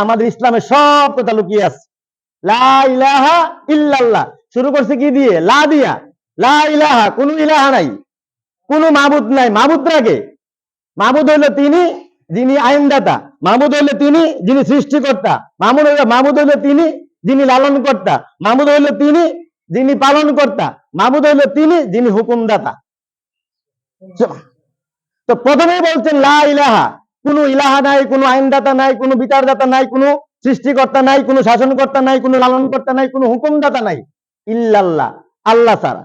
আমাদের ইসলামে সব কথা লুকিয়ে আছে। লা ইলাহা ইল্লাল্লাহ শুরু করছে কি দিয়ে? লা দিয়া। লা ইলাহা, কোন ইলাহা নাই, কোন মাবুদ নাই। মাবুদ রাগে, মাবুদ হইলো তিনি যিনি আইনদাতা, মাবুদ হইলো তিনি যিনি সৃষ্টিকর্তা, মাবুদ হইলো তিনি যিনি লালন কর্তা, মাবুদ হইলো তিনি যিনি পালন কর্তা, মাবুদ হইলো তিনি যিনি হুকুমদাতা। তো প্রথমেই বলছেন লা ইলাহা, কোনো ইলাহা নাই, কোনো আইনদাতা নাই, কোনো বিচারদাতা নাই, কোনো সৃষ্টিকর্তা নাই, কোনো শাসনকর্তা নাই, কোনো লালনকর্তা নাই, কোনো হুকুমদাতা নাই, ইল্লাল্লাহ, আল্লাহ ছাড়া।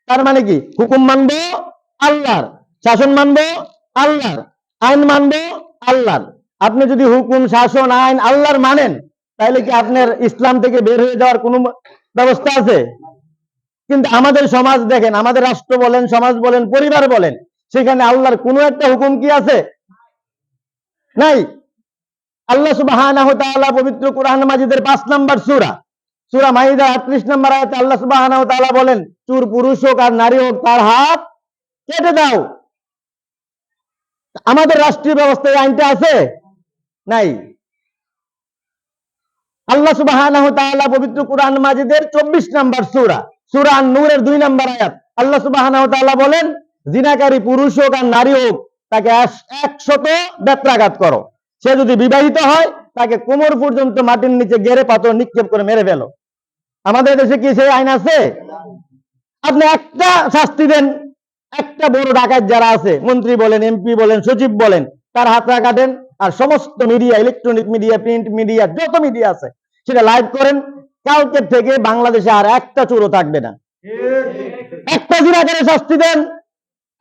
তার মানে কি? হুকুম মানবো আল্লাহর, শাসন মানবো আল্লাহর, আইন মানবো আল্লাহর। আপনি যদি হুকুম, শাসন, আইন আল্লাহর মানেন, তাহলে কি আপনার ইসলাম থেকে বের হয়ে যাওয়ার কোনো ব্যবস্থা আছে? কিন্তু আমাদের সমাজ দেখেন, আমাদের রাষ্ট্র বলেন, সমাজ বলেন, পরিবার বলেন, সেখানে আল্লাহর কোনো একটা হুকুম কি আছে? নাই। আল্লাহ সুবহানাহু ওয়া তাআলা পবিত্র কোরআন মাজিদের 5 নম্বর সূরা, সূরা মাইদা 38 নম্বর আয়াতে আল্লাহ সুবহানাহু ওয়া তাআলা বলেন, চোর পুরুষ হোক আর নারী হোক, তার হাত কেটে দাও। আমাদের রাষ্ট্রীয় ব্যবস্থায় আইনটা আছে? নাই। আল্লাহ সুবহানাহু ওয়া তাআলা পবিত্র কোরআন মাজিদের 24 নম্বর সূরা, সূরা আন-নূরের 2 নম্বর আয়াত আল্লাহ সুবহানাহু ওয়া তাআলা বলেন, জিনাকারী পুরুষ হোক আর নারী হোক, তাকে 100 বেত্রাঘাত করো। সে যদি বিবাহিত হয়, তাকে কোমর পর্যন্ত মাটির নিচে গেড়ে পাথর নিক্ষেপ করে মেরে ফেলো। আমাদের দেশে কি সেই আইন আছে? আপনি একটা শাস্তি দেন, একটা বড় ডাকাত যারা আছে, মন্ত্রী বলেন, এমপি বলেন, সচিব বলেন, তার হাতটা কাটেন, আর সমস্ত media, electronic media, print media, যত মিডিয়া আছে সেটা লাইভ করেন, কালকে থেকে বাংলাদেশে আর একটা চোরও থাকবে না। একটা জিনাকারের শাস্তি দেন,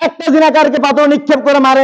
একটা জিনাকারকে পাথর নিক্ষেপ করে মারে।